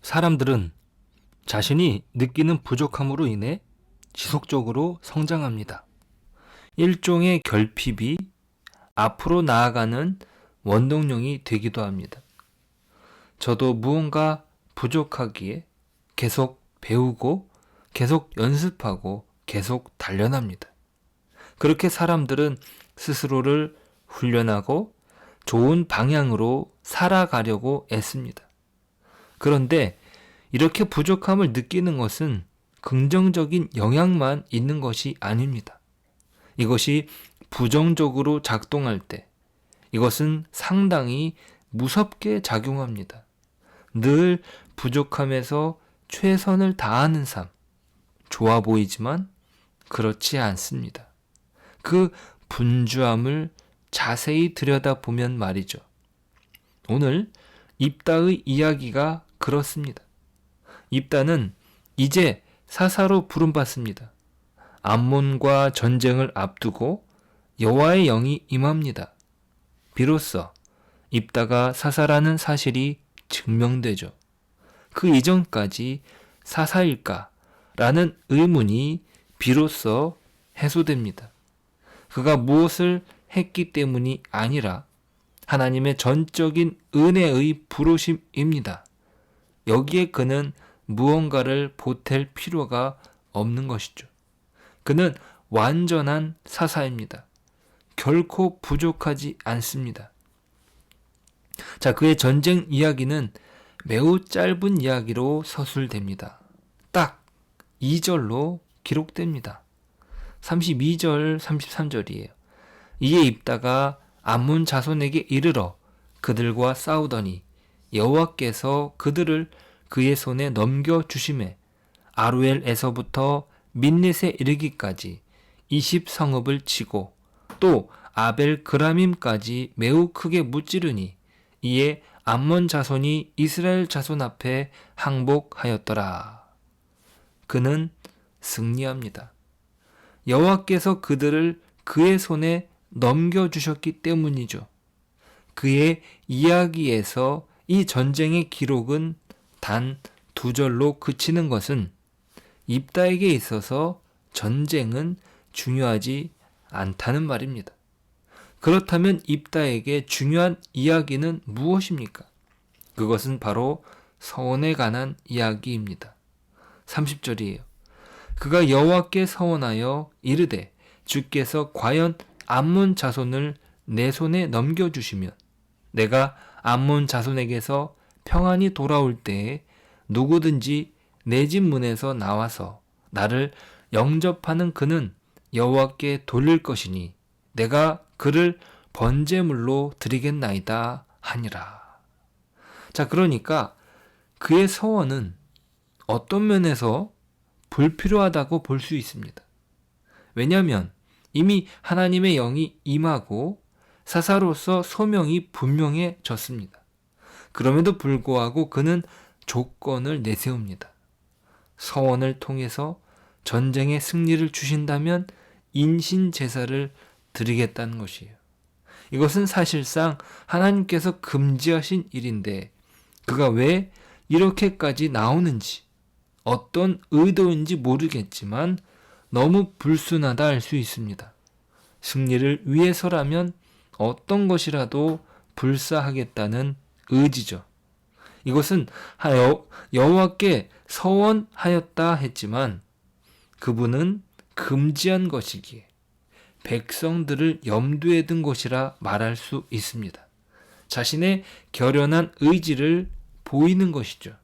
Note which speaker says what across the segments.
Speaker 1: 사람들은 자신이 느끼는 부족함으로 인해 지속적으로 성장합니다. 일종의 결핍이 앞으로 나아가는 원동력이 되기도 합니다. 저도 무언가 부족하기에 계속 배우고 계속 연습하고 계속 단련합니다. 그렇게 사람들은 스스로를 훈련하고 좋은 방향으로 살아가려고 애씁니다. 그런데 이렇게 부족함을 느끼는 것은 긍정적인 영향만 있는 것이 아닙니다. 이것이 부정적으로 작동할 때 이것은 상당히 무섭게 작용합니다. 늘 부족함에서 최선을 다하는 삶, 좋아 보이지만 그렇지 않습니다. 그 분주함을 자세히 들여다보면 말이죠. 오늘 입다의 이야기가 그렇습니다. 입다는 이제 사사로 부름받습니다. 암몬과 전쟁을 앞두고 여호와의 영이 임합니다. 비로소 입다가 사사라는 사실이 증명되죠. 그 이전까지 사사일까라는 의문이 비로소 해소됩니다. 그가 무엇을 했기 때문이 아니라 하나님의 전적인 은혜의 부르심입니다. 여기에 그는 무언가를 보탤 필요가 없는 것이죠. 그는 완전한 사사입니다. 결코 부족하지 않습니다. 자, 그의 전쟁 이야기는 매우 짧은 이야기로 서술됩니다. 딱 2절로 기록됩니다. 32절, 33절이에요. 이에 입다가 암몬 자손에게 이르러 그들과 싸우더니 여호와께서 그들을 그의 손에 넘겨주심에 아루엘에서부터 민릿에 이르기까지 20성읍을 치고 또 아벨 그라밈까지 매우 크게 무찌르니 이에 암몬 자손이 이스라엘 자손 앞에 항복하였더라. 그는 승리합니다. 여호와께서 그들을 그의 손에 넘겨주셨기 때문이죠. 그의 이야기에서 이 전쟁의 기록은 단 2절로 그치는 것은 입다에게 있어서 전쟁은 중요하지 않다는 말입니다. 그렇다면 입다에게 중요한 이야기는 무엇입니까? 그것은 바로 서원에 관한 이야기입니다. 30절이에요. 그가 여호와께 서원하여 이르되 주께서 과연 암몬 자손을 내 손에 넘겨주시면 내가 암몬 자손에게서 평안히 돌아올 때에 누구든지 내 집 문에서 나와서 나를 영접하는 그는 여호와께 돌릴 것이니 내가 그를 번제물로 드리겠나이다 하니라. 자, 그러니까 그의 서원은 어떤 면에서 불필요하다고 볼 수 있습니다. 왜냐하면 이미 하나님의 영이 임하고 사사로서 소명이 분명해졌습니다. 그럼에도 불구하고 그는 조건을 내세웁니다. 서원을 통해서 전쟁의 승리를 주신다면 인신 제사를 드리겠다는 것이에요. 이것은 사실상 하나님께서 금지하신 일인데 그가 왜 이렇게까지 나오는지 어떤 의도인지 모르겠지만 너무 불순하다 할 수 있습니다. 승리를 위해서라면 어떤 것이라도 불사하겠다는 의지죠. 이것은 여호와께 서원하였다 했지만 그분은 금지한 것이기에 백성들을 염두에 둔 것이라 말할 수 있습니다. 자신의 결연한 의지를 보이는 것이죠.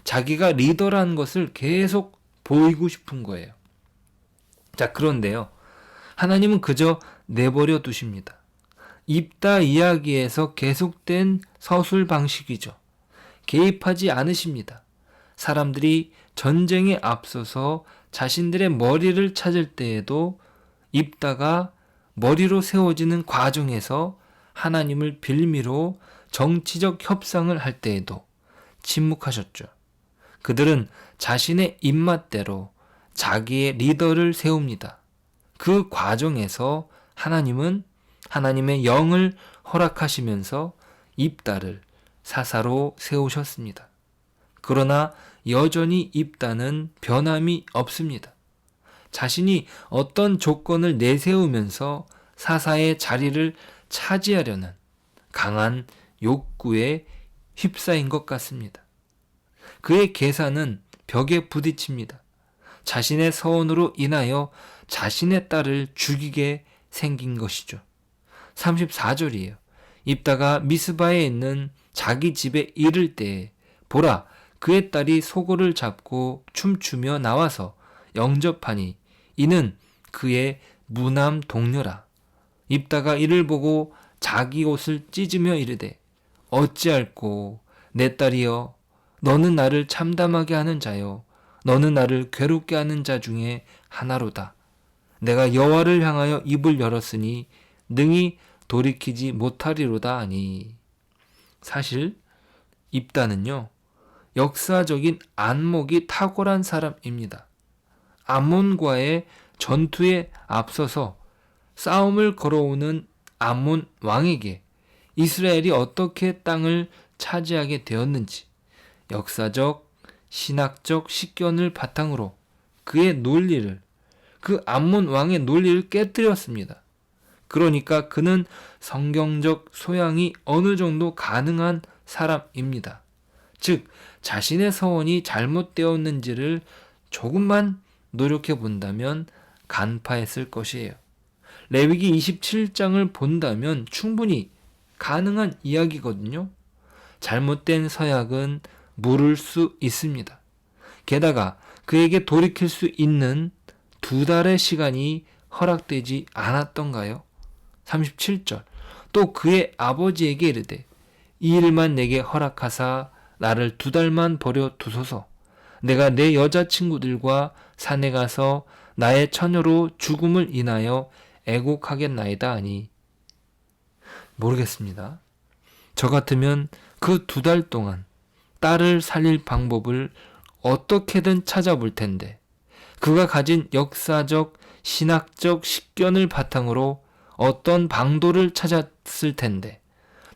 Speaker 1: 자기가 리더라는 것을 계속 보이고 싶은 거예요. 자, 그런데요. 하나님은 그저 내버려 두십니다. 입다 이야기에서 계속된 서술 방식이죠. 개입하지 않으십니다. 사람들이 전쟁에 앞서서 자신들의 머리를 찾을 때에도 입다가 머리로 세워지는 과정에서 하나님을 빌미로 정치적 협상을 할 때에도 침묵하셨죠. 그들은 자신의 입맛대로 자기의 리더를 세웁니다. 그 과정에서 하나님은 하나님의 영을 허락하시면서 입다를 사사로 세우셨습니다. 그러나 여전히 입다는 변함이 없습니다. 자신이 어떤 조건을 내세우면서 사사의 자리를 차지하려는 강한 욕구에 휩싸인 것 같습니다. 그의 계산은 벽에 부딪힙니다. 자신의 서원으로 인하여 자신의 딸을 죽이게 생긴 것이죠. 34절이에요. 입다가 미스바에 있는 자기 집에 이를 때에 보라, 그의 딸이 소고를 잡고 춤추며 나와서 영접하니 이는 그의 무남 동료라. 입다가 이를 보고 자기 옷을 찢으며 이르되 어찌할꼬 내 딸이여, 너는 나를 참담하게 하는 자요, 너는 나를 괴롭게 하는 자 중에 하나로다. 내가 여호와를 향하여 입을 열었으니 능히 돌이키지 못하리로다 하니. 사실 입다는요, 역사적인 안목이 탁월한 사람입니다. 암몬과의 전투에 앞서서 싸움을 걸어오는 암몬 왕에게 이스라엘이 어떻게 땅을 차지하게 되었는지 역사적, 신학적 식견을 바탕으로 그의 논리를, 그 암몬 왕의 논리를 깨뜨렸습니다. 그러니까 그는 성경적 소양이 어느 정도 가능한 사람입니다. 즉, 자신의 서원이 잘못되었는지를 조금만 노력해 본다면 간파했을 것이에요. 레위기 27장을 본다면 충분히 가능한 이야기거든요. 잘못된 서약은 물을 수 있습니다. 게다가 그에게 돌이킬 수 있는 2달의 시간이 허락되지 않았던가요? 37절. 또 그의 아버지에게 이르되 이 일만 내게 허락하사 나를 2달만 버려 두소서. 내가 내 여자친구들과 산에 가서 나의 처녀로 죽음을 인하여 애곡하겠나이다 하니. 모르겠습니다. 저 같으면 그 2달 동안 딸을 살릴 방법을 어떻게든 찾아볼 텐데, 그가 가진 역사적, 신학적 식견을 바탕으로 어떤 방도를 찾았을 텐데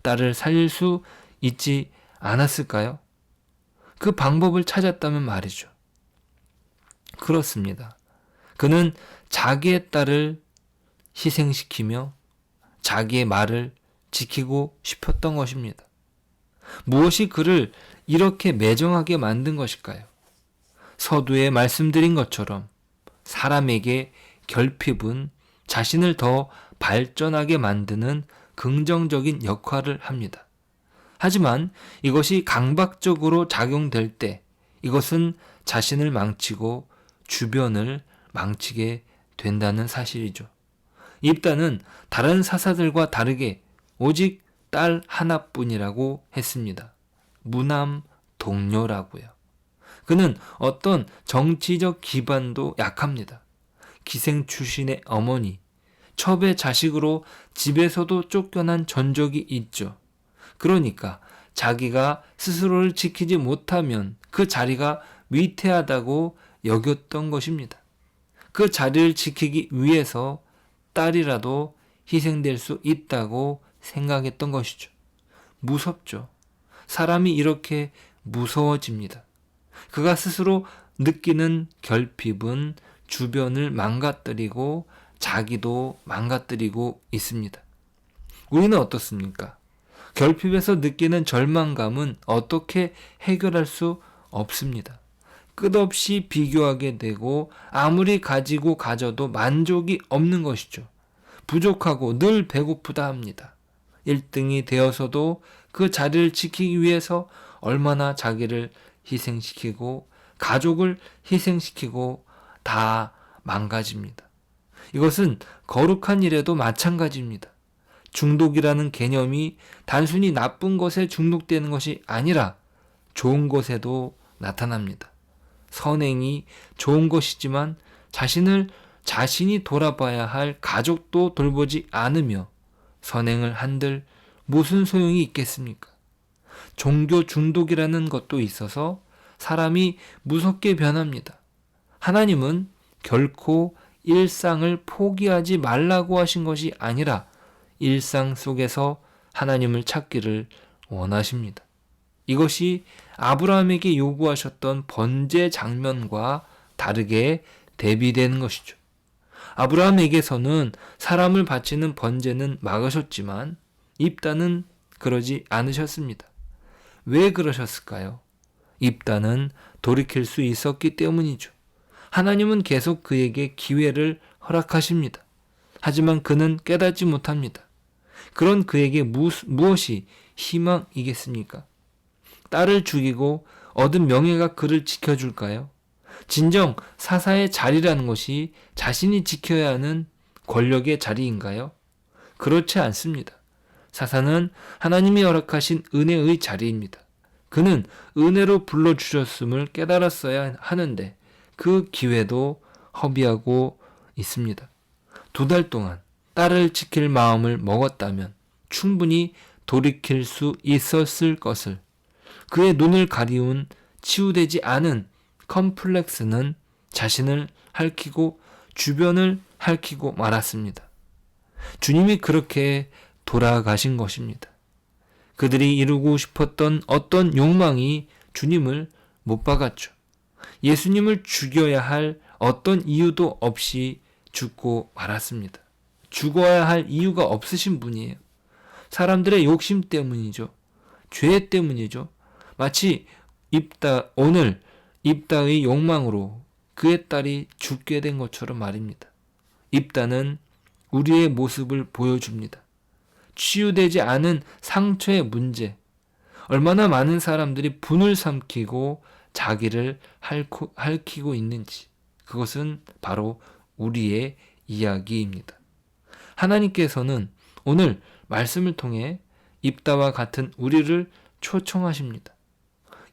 Speaker 1: 딸을 살릴 수 있지 않았을까요? 그 방법을 찾았다면 말이죠. 그렇습니다. 그는 자기의 딸을 희생시키며 자기의 말을 지키고 싶었던 것입니다. 무엇이 그를 이렇게 매정하게 만든 것일까요? 서두에 말씀드린 것처럼 사람에게 결핍은 자신을 더 발전하게 만드는 긍정적인 역할을 합니다. 하지만 이것이 강박적으로 작용될 때 이것은 자신을 망치고 주변을 망치게 된다는 사실이죠. 입다는 다른 사사들과 다르게 오직 딸 하나뿐이라고 했습니다. 무남 동료라고요. 그는 어떤 정치적 기반도 약합니다. 기생 출신의 어머니, 첩의 자식으로 집에서도 쫓겨난 전적이 있죠. 그러니까 자기가 스스로를 지키지 못하면 그 자리가 위태하다고 여겼던 것입니다. 그 자리를 지키기 위해서 딸이라도 희생될 수 있다고 생각했던 것이죠. 무섭죠. 사람이 이렇게 무서워집니다. 그가 스스로 느끼는 결핍은 주변을 망가뜨리고 자기도 망가뜨리고 있습니다. 우리는 어떻습니까? 결핍에서 느끼는 절망감은 어떻게 해결할 수 없습니다. 끝없이 비교하게 되고 아무리 가지고 가져도 만족이 없는 것이죠. 부족하고 늘 배고프다 합니다. 1등이 되어서도 그 자리를 지키기 위해서 얼마나 자기를 희생시키고 가족을 희생시키고 다 망가집니다. 이것은 거룩한 일에도 마찬가지입니다. 중독이라는 개념이 단순히 나쁜 것에 중독되는 것이 아니라 좋은 것에도 나타납니다. 선행이 좋은 것이지만 자신이 돌아봐야 할 가족도 돌보지 않으며 선행을 한들 무슨 소용이 있겠습니까? 종교 중독이라는 것도 있어서 사람이 무섭게 변합니다. 하나님은 결코 일상을 포기하지 말라고 하신 것이 아니라 일상 속에서 하나님을 찾기를 원하십니다. 이것이 아브라함에게 요구하셨던 번제 장면과 다르게 대비되는 것이죠. 아브라함에게서는 사람을 바치는 번제는 막으셨지만 입다는 그러지 않으셨습니다. 왜 그러셨을까요? 입다는 돌이킬 수 있었기 때문이죠. 하나님은 계속 그에게 기회를 허락하십니다. 하지만 그는 깨닫지 못합니다. 그런 그에게 무엇이 희망이겠습니까? 딸을 죽이고 얻은 명예가 그를 지켜줄까요? 진정 사사의 자리라는 것이 자신이 지켜야 하는 권력의 자리인가요? 그렇지 않습니다. 사사는 하나님이 허락하신 은혜의 자리입니다. 그는 은혜로 불러주셨음을 깨달았어야 하는데 그 기회도 허비하고 있습니다. 2달 동안 딸을 지킬 마음을 먹었다면 충분히 돌이킬 수 있었을 것을 그의 눈을 가리운 치유되지 않은 컴플렉스는 자신을 핥히고 주변을 핥히고 말았습니다. 주님이 그렇게 돌아가신 것입니다. 그들이 이루고 싶었던 어떤 욕망이 주님을 못 박았죠. 예수님을 죽여야 할 어떤 이유도 없이 죽고 말았습니다. 죽어야 할 이유가 없으신 분이에요. 사람들의 욕심 때문이죠. 죄 때문이죠. 마치 오늘 입다의 욕망으로 그의 딸이 죽게 된 것처럼 말입니다. 입다는 우리의 모습을 보여줍니다. 치유되지 않은 상처의 문제, 얼마나 많은 사람들이 분을 삼키고 자기를 핥히고 있는지, 그것은 바로 우리의 이야기입니다. 하나님께서는 오늘 말씀을 통해 입다와 같은 우리를 초청하십니다.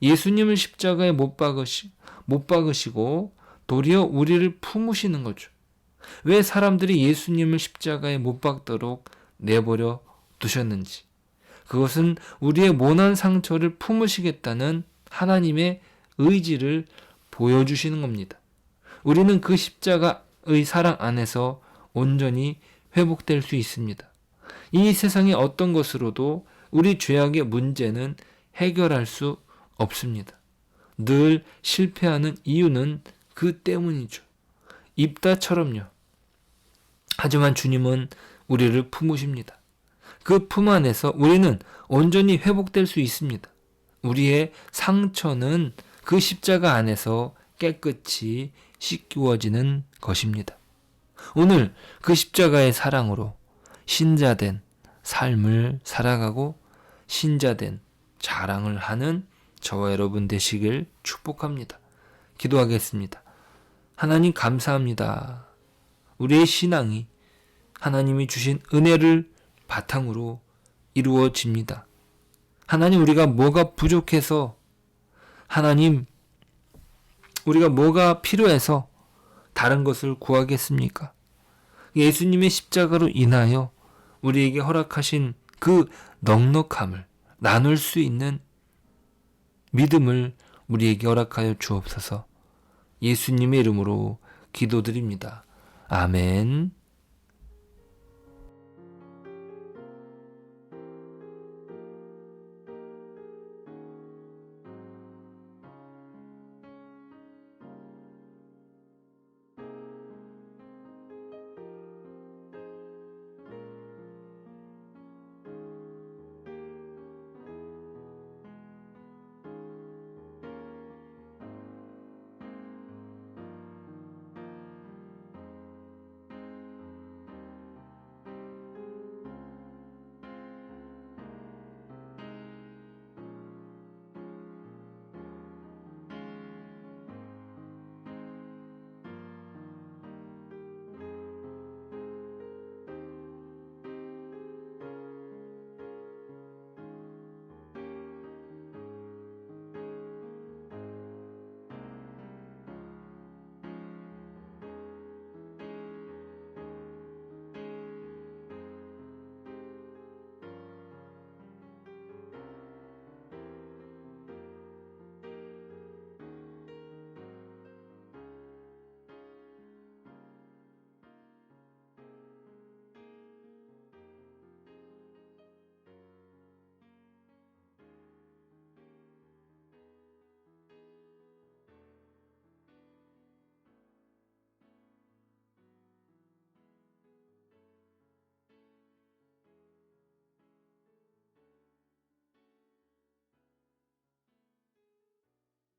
Speaker 1: 예수님을 십자가에 못 박으시고 도리어 우리를 품으시는 거죠. 왜 사람들이 예수님을 십자가에 못 박도록 내버려 두셨는지, 그것은 우리의 모난 상처를 품으시겠다는 하나님의 의지를 보여주시는 겁니다. 우리는 그 십자가의 사랑 안에서 온전히 회복될 수 있습니다. 이 세상의 어떤 것으로도 우리 죄악의 문제는 해결할 수 없습니다. 늘 실패하는 이유는 그 때문이죠. 입다처럼요. 하지만 주님은 우리를 품으십니다. 그 품 안에서 우리는 온전히 회복될 수 있습니다. 우리의 상처는 그 십자가 안에서 깨끗이 씻겨지는 것입니다. 오늘 그 십자가의 사랑으로 신자된 삶을 살아가고 신자된 자랑을 하는 저와 여러분 되시길 축복합니다. 기도하겠습니다. 하나님 감사합니다. 우리의 신앙이 하나님이 주신 은혜를 바탕으로 이루어집니다. 하나님, 우리가 뭐가 부족해서, 하나님 우리가 뭐가 필요해서 다른 것을 구하겠습니까? 예수님의 십자가로 인하여 우리에게 허락하신 그 넉넉함을 나눌 수 있는 믿음을 우리에게 허락하여 주옵소서. 예수님의 이름으로 기도드립니다. 아멘.